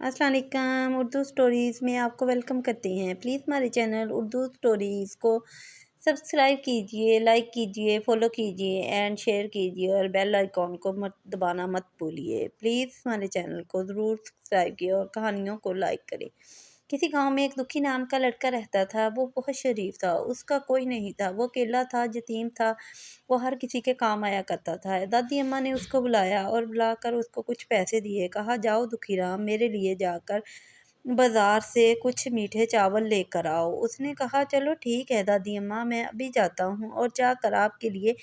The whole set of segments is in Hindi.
अस्सलाम वालेकुम। उर्दू स्टोरीज़ में आपको वेलकम करते हैं। प्लीज़ हमारे चैनल उर्दू स्टोरीज़ को सब्सक्राइब कीजिए, लाइक कीजिए, फॉलो कीजिए एंड शेयर कीजिए और बेल आइकॉन को मत दबाना मत भूलिए। प्लीज़ हमारे चैनल को ज़रूर सब्सक्राइब कीजिए और कहानियों को लाइक करें। किसी गांव में एक दुखी नाम का लड़का रहता था। वो बहुत शरीफ था, उसका कोई नहीं था, वो अकेला था, यतीम था। वो हर किसी के काम आया करता था। दादी अम्मा ने उसको बुलाया और बुलाकर उसको कुछ पैसे दिए। कहा, जाओ दुखीराम, मेरे लिए जाकर बाजार से कुछ मीठे चावल लेकर आओ। उसने कहा, चलो ठीक है दादी अम्मा, मैं अभी जाता हूँ और जाकर आपके लिए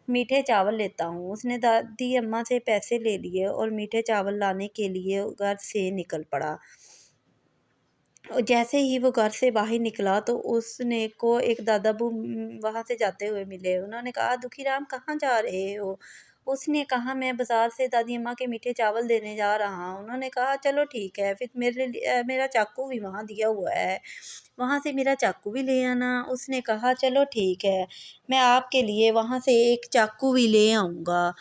मीठे चावल लेता हूँ। उसने दादी अम्मा से पैसे ले लिए और मीठे चावल लाने के लिए घर से निकल पड़ा। जैसे ही वो घर से बाहर निकला तो उसने को एक दादाबू वहाँ से जाते हुए मिले। उन्होंने कहा, दुखीराम कहाँ जा रहे हो? उसने कहा, मैं बाज़ार से दादी अम्मा के मीठे चावल देने जा रहा हूँ। उन्होंने कहा, चलो ठीक है, फिर मेरा चाकू भी वहाँ दिया हुआ है, वहाँ से मेरा चाकू भी ले आना। उसने कहा, चलो ठीक है, मैं आपके लिए वहाँ से एक चाकू भी ले आऊँगा।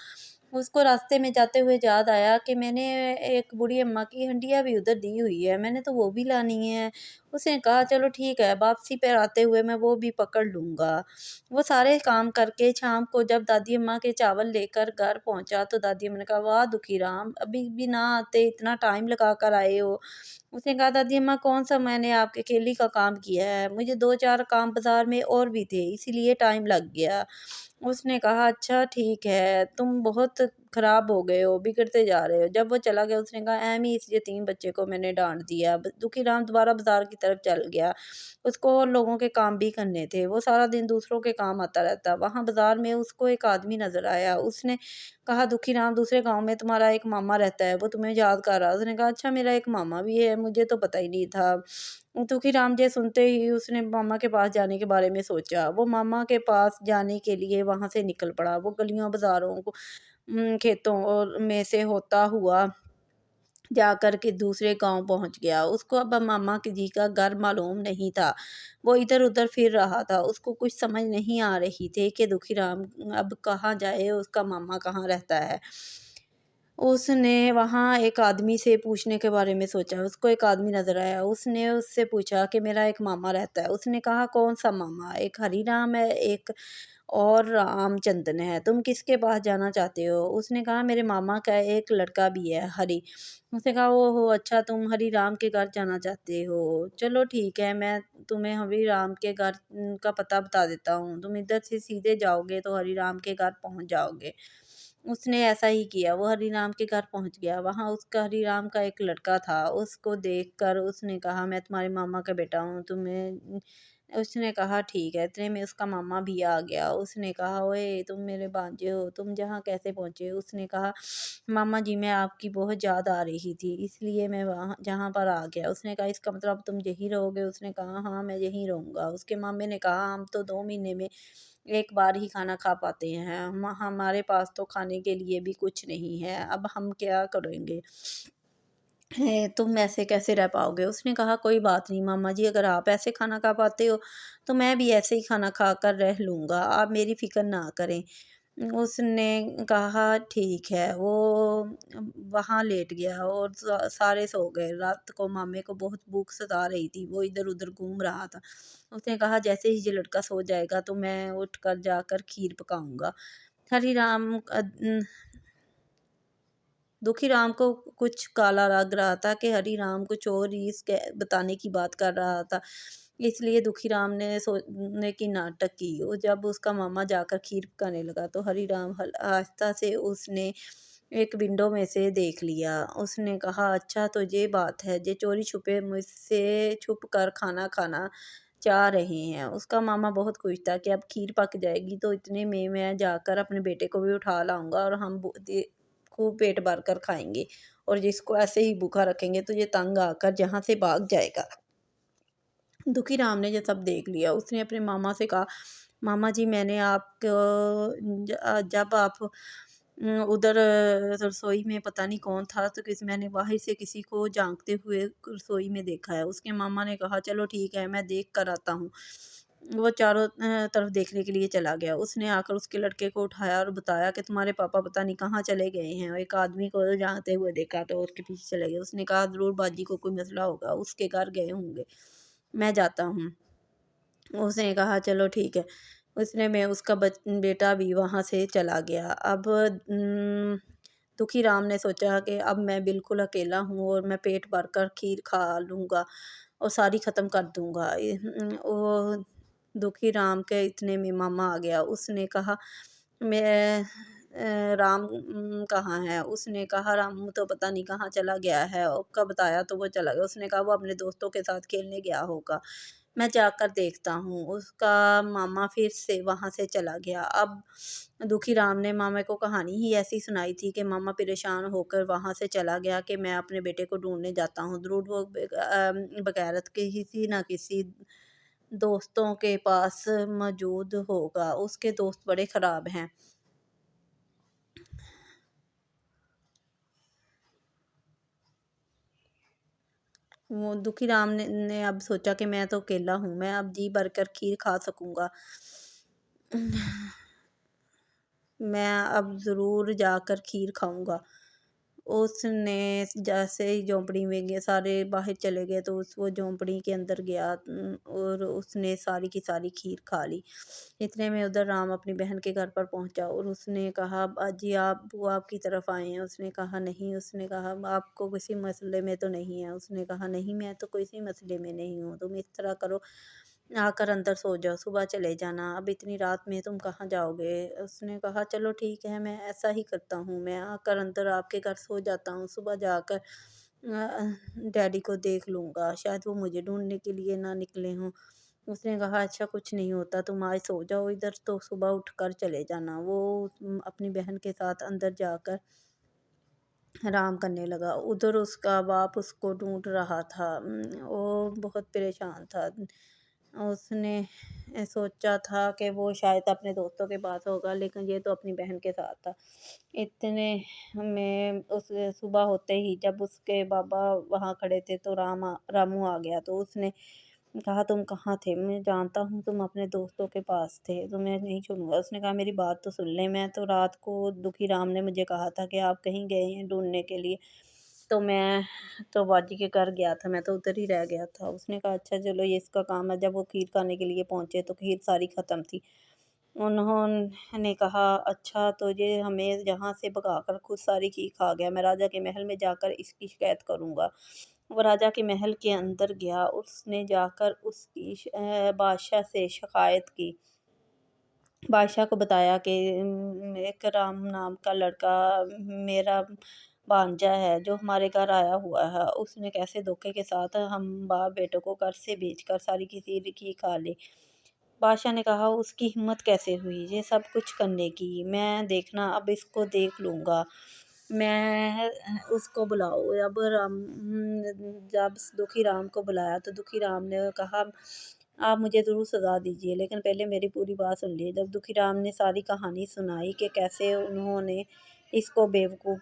उसको रास्ते में जाते हुए याद आया कि मैंने एक बूढ़ी अम्मा की हंडिया भी उधर दी हुई है, मैंने तो वो भी लानी है। उसने कहा, चलो ठीक है, वापसी पर आते हुए मैं वो भी पकड़ लूँगा। वो सारे काम करके शाम को जब दादी अम्मा के चावल लेकर घर पहुँचा तो दादी अम्मा ने कहा, वाह दुखीराम, अभी भी ना आते, इतना टाइम लगा कर आए हो। उसने कहा, दादी अम्मा कौन सा मैंने आपके अकेली का काम किया है, मुझे 2-4 काम बाज़ार में और भी थे, इसीलिए टाइम लग गया। उसने कहा, अच्छा ठीक है, तुम बहुत ख़राब हो गए हो, बिगड़ते जा रहे हो। जब वो चला गया उसने कहा, ऐवें ही इस यतीम बच्चे को मैंने डाँट दिया। दुखीराम दोबारा बाज़ार की तरफ चल गया। उसको और लोगों के काम भी करने थे, वो सारा दिन दूसरों के काम आता रहता। वहाँ बाज़ार में उसको एक आदमी नज़र आया। उसने कहा, दुखीराम, दूसरे गाँव में तुम्हारा एक मामा रहता है, वो तुम्हें याद कर रहा है। उसने कहा, अच्छा मेरा एक मामा भी है, मुझे तो पता ही नहीं था। दुखीराम ये सुनते ही उसने मामा के पास जाने के बारे में सोचा। वो मामा के पास जाने के लिए वहाँ से निकल पड़ा। वो गलियों बाज़ारों को खेतों और में से होता हुआ जाकर के दूसरे गाँव पहुँच गया। उसको अब मामा के जी का घर मालूम नहीं था। वो इधर-उधर फिर रहा था। उसको कुछ समझ नहीं आ रही थी कि दुखीराम अब कहाँ जाए, उसका मामा कहाँ रहता है। उसने वहाँ एक आदमी से पूछने के बारे में सोचा। उसको एक आदमी नज़र आया। उसने उससे पूछा कि मेरा एक मामा रहता है। उसने कहा, कौन-सा मामा? एक हरीराम है, एक और रामचंद्र है। तुम किसके पास जाना चाहते हो? उसने कहा, मेरे मामा का एक लड़का भी है, हरी। उसने कहा, ओहो! अच्छा, तुम हरीराम के घर जाना चाहते हो। चलो ठीक है, मैं तुम्हें हरीराम के घर का पता बता देता हूँ। तुम इधर से सीधे जाओगे तो हरीराम के घर पहुँच जाओगे। उसने ऐसा ही किया। वो हरीराम के घर पहुँच गया। वहाँ उसका हरीराम का एक लड़का था। उसको देखकर उसने कहा, मैं तुम्हारे मामा का बेटा हूँ, तुम्हें उसने कहा, ठीक है। इतने में उसका मामा भी आ गया। उसने कहा, ओए तुम मेरे भांजे हो, तुम यहाँ कैसे पहुँचे? उसने कहा, मामा जी, मैं आपकी बहुत याद आ रही थी, इसलिए मैं वहाँ जहाँ पर आ गया। उसने कहा, इसका मतलब तुम यहीं रहोगे? उसने कहा, हाँ मैं यहीं रहूँगा। उसके मामे ने कहा, हम तो 2 महीने में एक बार ही खाना खा पाते हैं, हमारे पास तो खाने के लिए भी कुछ नहीं है, अब हम क्या करेंगे? है, तुम ऐसे कैसे रह पाओगे? उसने कहा, कोई बात नहीं मामा जी, अगर आप ऐसे खाना खा पाते हो तो मैं भी ऐसे ही खाना खाकर रह लूँगा, आप मेरी फ़िक्र ना करें। उसने कहा, ठीक है। वो वहाँ लेट गया और सारे सो गए। रात को मामे को बहुत भूख सता रही थी, वो इधर-उधर घूम रहा था। उसने कहा, जैसे ही ये लड़का सो जाएगा तो मैं उठकर जाकर खीर पकाऊँगा। हरीराम दुखीराम को कुछ काला लग रहा था कि हरीराम कुछ और ही इसके बताने की बात कर रहा था। इसलिए दुखीराम ने सोने की नाटक की। वो जब उसका मामा जाकर खीर पकाने लगा तो हरीराम आहिस्ता से उसने एक विंडो में से देख लिया। उसने कहा, अच्छा तो ये बात है, ये चोरी-छुपे मुझसे छुप कर खाना खाना चाह रहे हैं। उसका मामा बहुत खुश था कि अब खीर पक जाएगी तो इतने में मैं जाकर अपने बेटे को भी उठा लाऊँगा और हम खूब पेट भर कर खाएँगे, और जिसको ऐसे ही भूखा रखेंगे तो ये तंग आकर यहाँ से भाग जाएगा। दुखीराम ने ये सब देख लिया। उसने अपने मामा से कहा, मामा जी, मैंने आपको जब आप उधर रसोई में पता नहीं कौन था, तो मैंने बाहर से किसी को झाँकते हुए रसोई में देखा है। उसके मामा ने कहा, चलो ठीक है, मैं देख कर आता हूँ। वो चारों तरफ देखने के लिए चला गया। उसने आकर उसके लड़के को उठाया और बताया कि तुम्हारे पापा पता नहीं कहाँ चले गए हैं। और एक आदमी को जाते हुए देखा तो उसके पीछे चले गए। उसने कहा ज़रूर बाजी को कोई मसला होगा, उसके घर गए होंगे, मैं जाता हूँ। उसने कहा चलो ठीक है। उसने में उसका बेटा भी वहाँ से चला गया। अब दुखी राम ने सोचा कि अब मैं बिल्कुल अकेला हूँ और मैं पेट भर कर खीर खा लूँगा और सारी ख़त्म कर दूँगा। वो दुखी राम के इतने में मामा आ गया। उसने कहा मैं राम कहाँ है? उसने कहा रामू तो पता नहीं कहाँ चला गया है। उसका बताया तो वो चला गया। उसने कहा वो अपने दोस्तों के साथ खेलने गया होगा, मैं जाकर देखता हूँ। उसका मामा फिर से वहाँ से चला गया। अब दुखी राम ने मामा को कहानी ही ऐसी सुनाई थी कि मामा परेशान होकर वहाँ से चला गया कि मैं अपने बेटे को ढूँढने जाता हूँ। ज़रूर वो बग़ैरत के किसी न किसी दोस्तों के पास मौजूद होगा। उसके दोस्त बड़े ख़राब हैं। वो दुखी राम ने अब सोचा कि मैं तो अकेला हूँ, मैं अब जी भरकर खीर खा सकूँगा। मैं अब ज़रूर जाकर खीर खाऊँगा। उसने जैसे ही झोंपड़ी में गया, सारे बाहर चले गए तो वो झोंपड़ी के अंदर गया और उसने सारी की सारी खीर खा ली। इतने में उधर राम अपनी बहन के घर पर पहुंचा और उसने कहा अजी आप वो आपकी तरफ आए हैं। उसने कहा नहीं। उसने कहा आपको किसी मसले में तो नहीं है? उसने कहा नहीं, मैं तो किसी मसले में नहीं हूँ। तुम इस तरह करो, आकर अंदर सो जाओ, सुबह चले जाना। अब इतनी रात में तुम कहाँ जाओगे? उसने कहा चलो ठीक है, मैं ऐसा ही करता हूँ, मैं आकर अंदर आपके घर सो जाता हूँ, सुबह जाकर डैडी को देख लूँगा, शायद वो मुझे ढूँढने के लिए ना निकले हों। उसने कहा अच्छा कुछ नहीं होता, तुम आज सो जाओ इधर, तो सुबह उठकर चले जाना। वो अपनी बहन के साथ अंदर जाकर आराम करने लगा। उधर उसका बाप उसको ढूँढ रहा था। वो बहुत परेशान था। उसने सोचा था कि वो शायद अपने दोस्तों के पास होगा, लेकिन ये तो अपनी बहन के साथ था। इतने में उस सुबह होते ही जब उसके बाबा वहाँ खड़े थे तो रामू आ गया। तो उसने कहा तुम कहाँ थे? मैं जानता हूँ तुम अपने दोस्तों के पास थे, तो मैं नहीं छोड़ूँगा। उसने कहा मेरी बात तो सुन ले, मैं तो रात को दुखी राम ने मुझे कहा था कि आप कहीं गए हैं ढूँढने के लिए, तो मैं तो बाजी के घर गया था, मैं तो उधर ही रह गया था। उसने कहा अच्छा चलो ये इसका काम है। जब वो खीर खाने के लिए पहुँचे तो खीर सारी ख़त्म थी। उन्होंने कहा अच्छा तो ये हमें यहाँ से भगाकर खुद सारी खीर खा गया, मैं राजा के महल में जाकर इसकी शिकायत करूँगा। वो राजा के महल के अंदर गया, उसने जाकर उसकी बादशाह से शिकायत की। बादशाह को बताया कि एक राम नाम का लड़का मेरा भांजा है जो हमारे घर आया हुआ है। उसने कैसे धोखे के साथ हम बाप बेटों को घर से भेजकर सारी की सारी खीर खा ली। बादशाह ने कहा उसकी हिम्मत कैसे हुई ये सब कुछ करने की? मैं देखना अब इसको देख लूँगा। मैं उसको बुलाओ। अब जब दुखी राम को बुलाया तो दुखी राम ने कहा आप मुझे ज़रूर सज़ा दीजिए, लेकिन पहले मेरी पूरी बात सुन लीजिए। जब दुखी राम ने सारी कहानी सुनाई कि कैसे उन्होंने इसको बेवकूफ़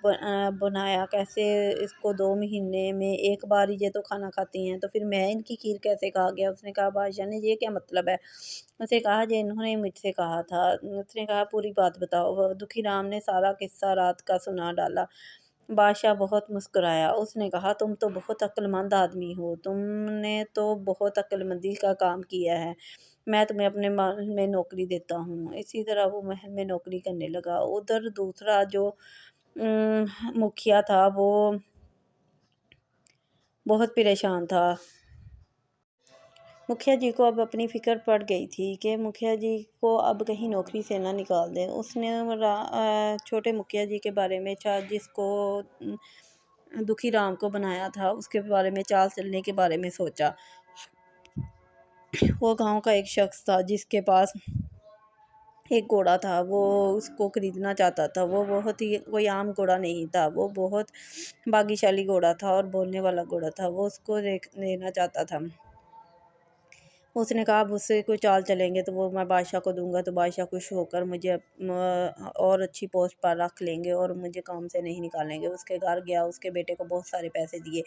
बनाया, कैसे इसको 2 महीने में एक बार ही ये तो खाना खाती हैं, तो फिर मैं इनकी खीर कैसे खा गया? उसने कहा बादशाह ने ये क्या मतलब है? उसने कहा ये इन्होंने मुझसे कहा था। उसने कहा पूरी बात बताओ। दुखी राम ने सारा किस्सा रात का सुना डाला। बादशाह बहुत मुस्कुराया। उसने कहा तुम तो बहुत अक्लमंद आदमी हो, तुमने तो बहुत अक्लमंदी का काम किया है। मैं तुम्हें अपने महल में नौकरी देता हूँ। इसी तरह वो महल में नौकरी करने लगा। उधर दूसरा जो मुखिया था वो बहुत परेशान था। मुखिया जी को अब अपनी फ़िक्र पड़ गई थी कि मुखिया जी को अब कहीं नौकरी से ना निकाल दें। उसने छोटे मुखिया जी के बारे में जिसको दुखी राम को बनाया था उसके बारे में चाल चलने के बारे में सोचा। वो गांव का एक शख्स था जिसके पास एक घोड़ा था। वो उसको खरीदना चाहता था। वो बहुत ही कोई आम घोड़ा नहीं था, वो बहुत भाग्यशाली घोड़ा था और बोलने वाला घोड़ा था। वो उसको लेना चाहता था। उसने कहा अब उससे कोई चाल चलेंगे तो वो मैं बादशाह को दूंगा तो बादशाह खुश होकर मुझे और अच्छी पोस्ट पर रख लेंगे और मुझे काम से नहीं निकालेंगे। उसके घर गया, उसके बेटे को बहुत सारे पैसे दिए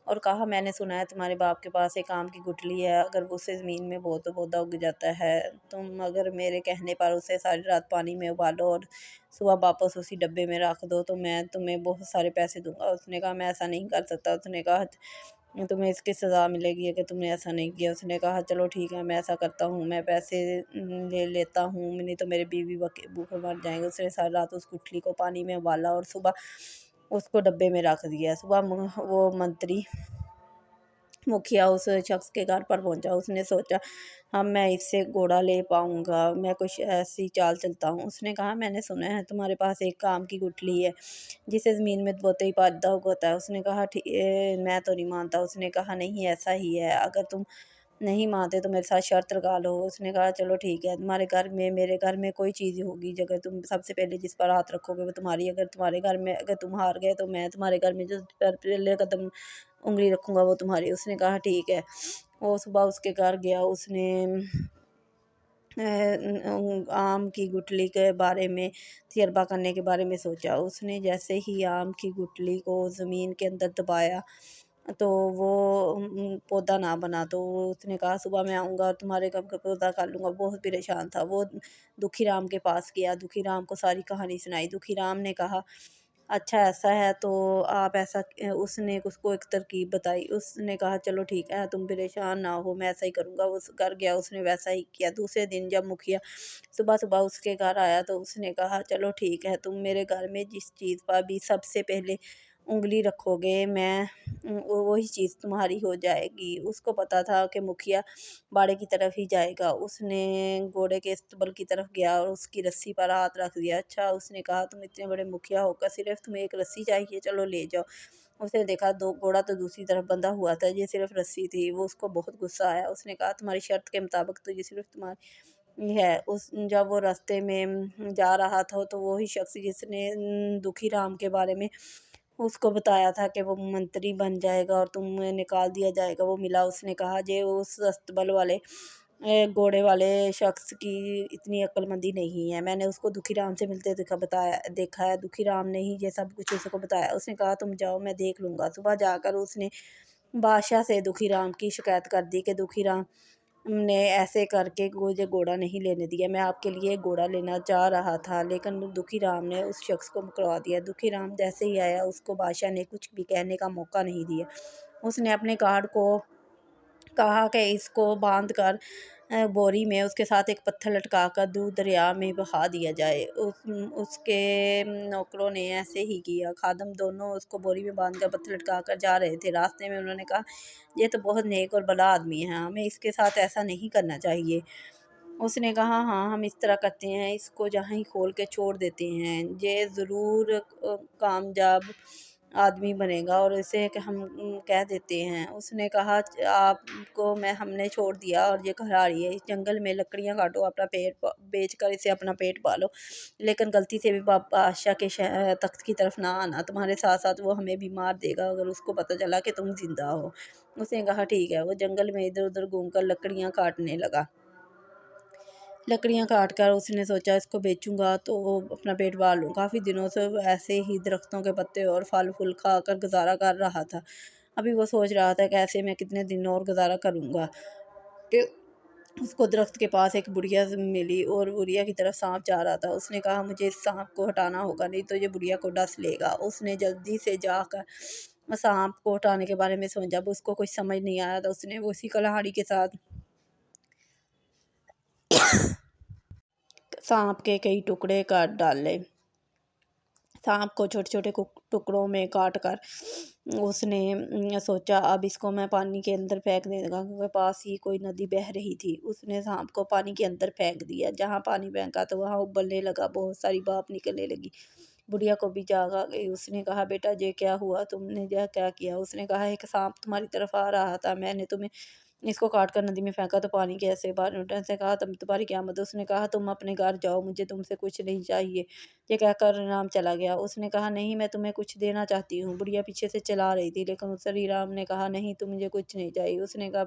और कहा मैंने सुना है तुम्हारे बाप के पास एक आम की गुठली है, अगर वो उसे ज़मीन में बो तो पौधा उग जाता है, तुम अगर मेरे कहने पर उसे सारी रात पानी में उबालो और सुबह वापस उसी डब्बे में रख दो तो मैं तुम्हें बहुत सारे पैसे दूंगा। उसने कहा मैं ऐसा नहीं कर सकता। उसने कहा तुम्हें इसकी सज़ा मिलेगी अगर तुमने ऐसा नहीं किया। उसने कहा चलो ठीक है, मैं ऐसा करता हूँ, मैं पैसे ले लेता हूँ, नहीं तो मेरे बीवी भूखे मर जाएंगे। उसने सारी रात उस गुठली को पानी में उबाला और सुबह उसको डब्बे में रख दिया। सुबह वो मंत्री मुखिया उस शख्स के घर पर पहुंचा। उसने सोचा हम मैं इससे घोड़ा ले पाऊंगा, मैं कुछ ऐसी चाल चलता हूँ। उसने कहा मैंने सुना है तुम्हारे पास एक काम की गुठली है जिसे ज़मीन में बोते ही पौधा उगता है। उसने कहा ठीक, मैं तो नहीं मानता। उसने कहा नहीं ऐसा ही है, अगर तुम नहीं मानते तो मेरे साथ शर्त लगा लो। उसने कहा चलो ठीक है, तुम्हारे घर में मेरे घर में कोई चीज़ होगी जगह तुम सबसे पहले जिस पर हाथ रखोगे वो तुम्हारी, अगर तुम्हारे घर में अगर तुम हार गए तो मैं तुम्हारे घर में जो पर पहले कदम उंगली रखूंगा वो तुम्हारी। उसने कहा ठीक है। वो सुबह उसके घर गया। उसने आम की गुठली के बारे में तजर्बा करने के बारे में सोचा। उसने जैसे ही आम की गुठली को ज़मीन के अंदर दबाया तो वो पौधा ना बना। तो उसने कहा सुबह मैं आऊँगा और तुम्हारे कब का पौधा कर लूँगा। बहुत परेशान था वो। दुखी राम के पास गया, दुखी राम को सारी कहानी सुनाई। दुखी राम ने कहा अच्छा ऐसा है तो आप ऐसा उसने उसको एक तरकीब बताई। उसने कहा चलो ठीक है, तुम परेशान ना हो, मैं ऐसा ही करूँगा। वो घर गया, उसने वैसा ही किया। दूसरे दिन जब मुखिया सुबह-सुबह उसके घर आया तो उसने कहा चलो ठीक है, तुम मेरे घर में जिस चीज़ पर भी सबसे पहले उँगली रखोगे मैं वही चीज़ तुम्हारी हो जाएगी। उसको पता था कि मुखिया बाड़े की तरफ ही जाएगा। उसने घोड़े के अस्तबल की तरफ गया और उसकी रस्सी पर हाथ रख दिया। अच्छा, उसने कहा तुम इतने बड़े मुखिया होकर सिर्फ़ तुम्हें एक रस्सी चाहिए, चलो ले जाओ। उसने देखा दो घोड़ा तो दूसरी तरफ बंधा हुआ था, ये सिर्फ़ रस्सी थी। वो उसको बहुत गुस्सा आया। उसने कहा तुम्हारी शर्त के मुताबिक तो ये सिर्फ़ तुम्हारी है। उस जब वो रास्ते में जा रहा था तो वही शख्स जिसने दुखी राम के बारे में उसको बताया था कि वो मंत्री बन जाएगा और तुम्हें निकाल दिया जाएगा, वो मिला। उसने कहा जे उस अस्तबल वाले घोड़े वाले शख्स की इतनी अक्लमंदी नहीं है, मैंने उसको दुखी राम से मिलते देखा है। दुखी राम ने ही ये सब कुछ उसको बताया। उसने कहा तुम जाओ, मैं देख लूँगा। सुबह जाकर उसने बादशाह से दुखी राम की शिकायत कर दी कि दुखी राम ने ऐसे करके मुझे घोड़ा नहीं लेने दिया। मैं आपके लिए घोड़ा लेना चाह रहा था लेकिन दुखी राम ने उस शख्स को मुकरवा दिया। दुखी राम जैसे ही आया उसको बादशाह ने कुछ भी कहने का मौका नहीं दिया। उसने अपने गार्ड को कहा कि इसको बांध कर बोरी में उसके साथ एक पत्थर लटका कर दूध दरिया में बहा दिया जाए। उसके नौकरों ने ऐसे ही किया। खादम दोनों उसको बोरी में बांध कर पत्थर लटका कर जा रहे थे। रास्ते में उन्होंने कहा ये तो बहुत नेक और भला आदमी है, हमें इसके साथ ऐसा नहीं करना चाहिए। उसने कहा हाँ हम इस तरह करते हैं, इसको जहाँ ही खोल के छोड़ देते हैं, ये ज़रूर कामयाब आदमी बनेगा और इसे कि हम कह देते हैं। उसने कहा आपको मैं हमने छोड़ दिया और ये घर आ रही है, इस जंगल में लकड़ियाँ काटो, अपना पेट बेच कर इसे अपना पेट पालो, लेकिन गलती से भी बादशाह के तख्त की तरफ ना आना, तुम्हारे साथ साथ वो हमें भी मार देगा अगर उसको पता चला कि तुम जिंदा हो। उसने कहा ठीक है। वो जंगल में इधर उधर घूमकर लकड़ियाँ काटने लगा। लकड़ियाँ काट कर उसने सोचा इसको बेचूंगा तो अपना पेट पाल लूँ। काफ़ी दिनों से वो ऐसे ही दरख्तों के पत्ते और फल फूल खा कर गुजारा कर रहा था। अभी वो सोच रहा था कि ऐसे मैं कितने दिन और गुजारा करूँगा कि उसको दरख्त के पास एक बुढ़िया मिली और बुढ़िया की तरफ सांप जा रहा था। उसने कहा मुझे इस सांप को हटाना होगा, नहीं तो ये बुढ़िया को डस लेगा। उसने जल्दी से जाकर सांप को हटाने के बारे में सोचा। जब उसको कुछ समझ नहीं आया तो उसने उसी कल्हाड़ी के साथ सांप के कई टुकड़े कर डाले। सांप को छोटे छोटे टुकड़ों में काट कर उसने सोचा अब इसको मैं पानी के अंदर फेंक देगा, क्योंकि पास ही कोई नदी बह रही थी। उसने सांप को पानी के अंदर फेंक दिया। जहाँ पानी फेंका तो वहाँ उबलने लगा, बहुत सारी भाप निकलने लगी। बुढ़िया को भी जाग आ गई। उसने कहा बेटा ये क्या हुआ, तुमने यह क्या किया। उसने कहा एक सांप तुम्हारी तरफ आ रहा था, मैंने तुम्हें इसको काट कर नदी में फेंका तो पानी कैसे बाहर निकला। उसने कहा तुम तुम्हारी क्या मदद। उसने कहा तुम अपने घर जाओ, मुझे तुमसे कुछ नहीं चाहिए। ये कहकर राम चला गया। उसने कहा नहीं, मैं तुम्हें कुछ देना चाहती हूँ। बुढ़िया पीछे से चला रही थी, लेकिन उस श्री राम ने कहा नहीं, तुम मुझे कुछ नहीं चाहिए। उसने कहा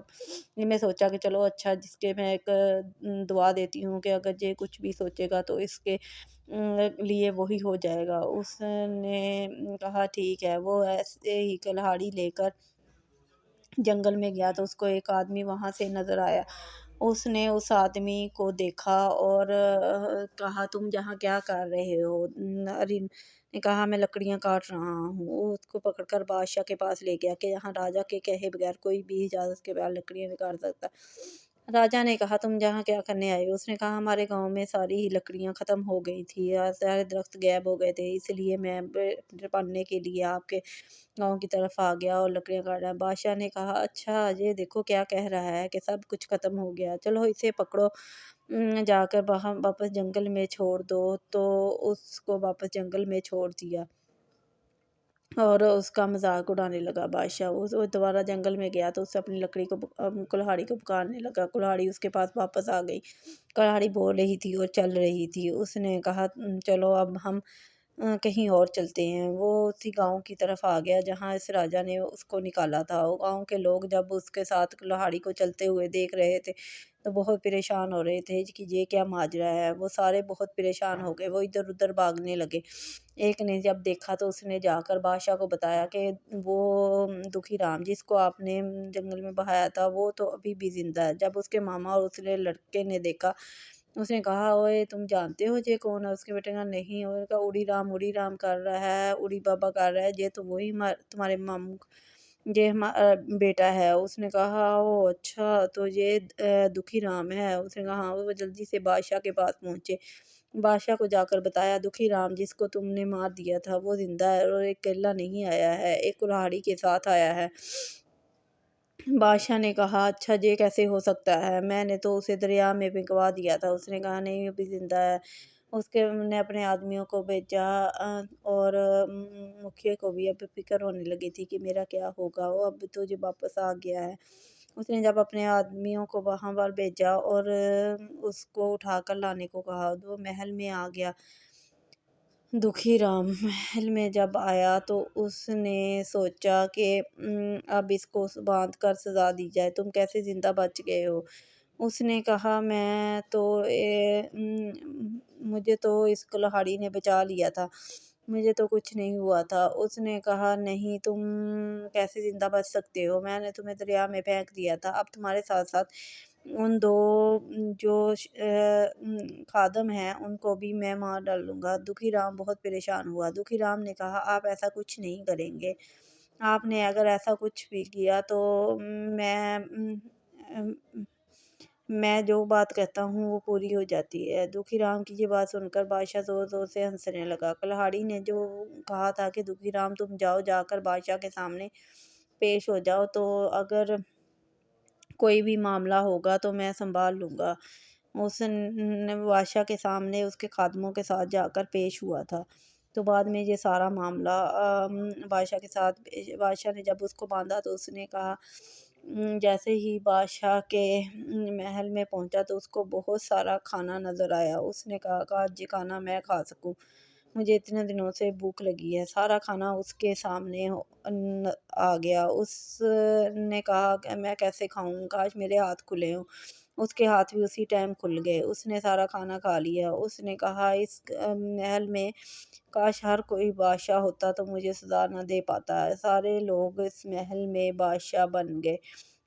ये मैं सोचा कि चलो अच्छा, जिसके मैं एक दुआ देती हूँ कि अगर ये कुछ भी सोचेगा तो इसके लिए वही हो जाएगा। उसने कहा ठीक है। वो ऐसे ही कुल्हाड़ी लेकर जंगल में गया तो उसको एक आदमी वहाँ से नज़र आया। उसने उस आदमी को देखा और कहा तुम यहाँ क्या कर रहे हो? नरीन ने कहा मैं लकड़ियाँ काट रहा हूँ। वो उसको पकड़कर बादशाह के पास ले गया कि यहाँ राजा के कहे बगैर कोई भी इजाज़त के बगैर लकड़ियाँ नहीं काट सकता। राजा ने कहा तुम यहाँ क्या करने आए हो? उसने कहा हमारे गाँव में सारी ही लकड़ियाँ ख़त्म हो गई थी, सारे दरख्त गायब हो गए थे, इसलिए मैं पढ़ने के लिए आपके गाँव की तरफ आ गया और लकड़ियाँ काट रहा है। बादशाह ने कहा अच्छा, ये देखो क्या कह रहा है कि सब कुछ ख़त्म हो गया, चलो इसे पकड़ो, जाकर वापस जंगल में छोड़ दो। तो उसको वापस जंगल में छोड़ दिया और उसका मजाक उड़ाने लगा बादशाह। वो दोबारा जंगल में गया तो उससे अपनी लकड़ी को कुल्हाड़ी को पुकारने लगा। कुल्हाड़ी उसके पास वापस आ गई। कुल्हाड़ी बोल रही थी और चल रही थी। उसने कहा चलो अब हम कहीं और चलते हैं। वो उसी गाँव की तरफ आ गया जहाँ इस राजा ने उसको निकाला था। वो गाँव के लोग जब उसके साथ कुल्हाड़ी को चलते हुए देख रहे थे तो बहुत परेशान हो रहे थे कि ये क्या माजरा है। वो सारे बहुत परेशान हो गए, वो इधर-उधर भागने लगे। एक ने जब देखा तो उसने जाकर बादशाह को बताया कि वो दुखी राम जिसको आपने जंगल में बहाया था वो तो अभी भी ज़िंदा है। जब उसके मामा और उसने लड़के ने देखा, उसने कहा ओए तुम जानते हो ये कौन है? उसके बेटे ने कहा नहीं। उसने कहा उड़ी राम कर रहा है, उड़ी बाबा कर रहा है, ये तो वही तुम्हारे मामू ये बेटा है। उसने कहा ओह अच्छा, तो ये दुखी राम है। उसने कहा हाँ। वो जल्दी से बादशाह के पास पहुँचे। बादशाह को जाकर बताया दुखी राम जिसको तुमने मार दिया था वो ज़िंदा है और एक अकेला नहीं आया है, एक कुल्हाड़ी के साथ आया है। बादशाह ने कहा अच्छा, ये कैसे हो सकता है? मैंने तो उसे दरिया में भिगवा दिया था। उसने कहा नहीं, अभी ज़िंदा है। उसके ने अपने आदमियों को भेजा और मुखिया को भी अब फ़िक्र होने लगी थी कि मेरा क्या होगा? वो अब तो ये वापस आ गया है। उसने जब अपने आदमियों को वहाँ पर भेजा और उसको उठाकर लाने को कहा, तो वो महल में आ गया। दुखी राम महल में जब आया तो उसने सोचा कि अब इसको बांध कर सजा दी जाए। तुम कैसे ज़िंदा बच गए हो? उसने कहा मैं तो मुझे तो इस कुल्हाड़ी ने बचा लिया था, मुझे तो कुछ नहीं हुआ था। उसने कहा नहीं, तुम कैसे ज़िंदा बच सकते हो? मैंने तुम्हें दरिया में फेंक दिया था। अब तुम्हारे साथ-साथ उन 2 जो खादम हैं उनको भी मैं मार डालूँगा। दुखी राम बहुत परेशान हुआ। दुखी राम ने कहा आप ऐसा कुछ नहीं करेंगे। आपने अगर ऐसा कुछ भी किया तो मैं अम, मैं जो बात कहता हूँ वो पूरी हो जाती है। दुखी राम की ये बात सुनकर बादशाह ज़ोर-ज़ोर से हँसने लगा। कुल्हाड़ी ने जो कहा था कि दुखी राम तुम जाओ, जाकर बादशाह के सामने पेश हो जाओ, तो अगर कोई भी मामला होगा तो मैं सँभाल लूँगा। उसने बादशाह के सामने उसके खादमों के साथ जाकर पेश हुआ था। तो बाद में ये सारा मामला बादशाह के साथ बादशाह ने जब उसको बाँधा तो उसने कहा जैसे ही बादशाह के महल में पहुँचा तो उसको बहुत सारा खाना नज़र आया। उसने कहा काश ये खाना मैं खा सकूँ। मुझे इतने दिनों से भूख लगी है। सारा खाना उसके सामने आ गया। उसने कहा कि मैं कैसे खाऊँ? काश मेरे हाथ खुले हों। उसके हाथ भी उसी टाइम खुल गए। उसने सारा खाना खा लिया। उसने कहा इस महल में काश हर कोई बादशाह होता तो मुझे सज़ा ना दे पाता। सारे लोग इस महल में बादशाह बन गए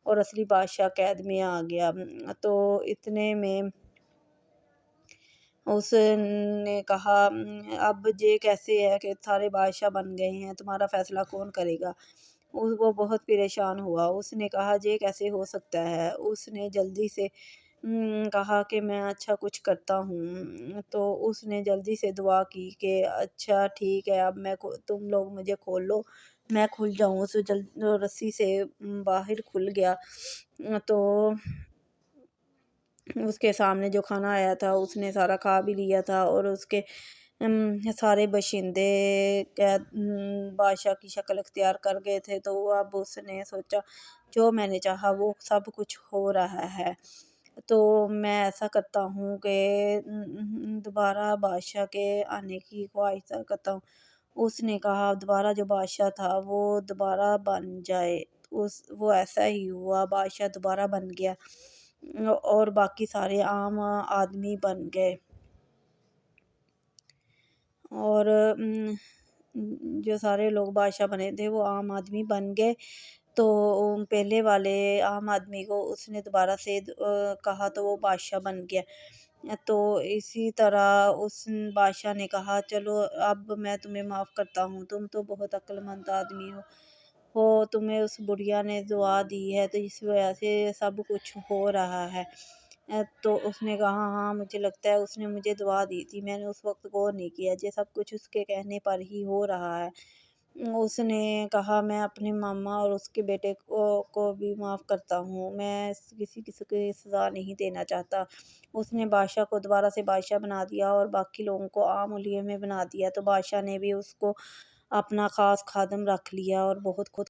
और असली बादशाह कैद में आ गया। तो इतने में उसने कहा अब ये कैसे है कि सारे बादशाह बन गए हैं, तुम्हारा फ़ैसला कौन करेगा? वो बहुत परेशान हुआ। उसने कहा ये कैसे हो सकता है? उसने जल्दी से कहा कि मैं अच्छा कुछ करता हूँ। तो उसने जल्दी से दुआ की कि अच्छा ठीक है, अब मैं को तुम लोग मुझे खोल लो, मैं खुल जाऊँ। उस रस्सी से बाहर खुल गया। तो उसके सामने जो खाना आया था उसने सारा खा भी लिया था और उसके सारे बाशिंदे बादशाह की शक्ल इख्तियार कर गए थे। तो अब उसने सोचा जो मैंने चाहा वो सब कुछ हो रहा है, तो मैं ऐसा करता हूँ कि दोबारा बादशाह के आने की ख्वाहिश करता हूँ। उसने कहा दोबारा जो बादशाह था वो दोबारा बन जाए। उस वो ऐसा ही हुआ, बादशाह दोबारा बन गया और बाकी सारे आम आदमी बन गए। और जो सारे लोग बादशाह बने थे वो आम आदमी बन गए। तो पहले वाले आम आदमी को उसने दोबारा से कहा तो वो बादशाह बन गया। तो इसी तरह उस बादशाह ने कहा चलो अब मैं तुम्हें माफ़ करता हूँ, तुम तो बहुत अक्लमंद आदमी हो, तुम्हें उस बुढ़िया ने दुआ दी है तो इस वजह से सब कुछ हो रहा है। तो उसने कहा हाँ मुझे लगता है उसने मुझे दुआ दी थी, मैंने उस वक्त गौर नहीं किया, ये सब कुछ उसके कहने पर ही हो रहा है। उसने कहा मैं अपने मामा और उसके बेटे को भी माफ़ करता हूँ, मैं किसी किसी को सज़ा नहीं देना चाहता। उसने बादशाह को दोबारा से बादशाह बना दिया और बाकी लोगों को आम ओलिये में बना दिया। तो बादशाह ने भी उसको अपना ख़ास खादम रख लिया और बहुत खुद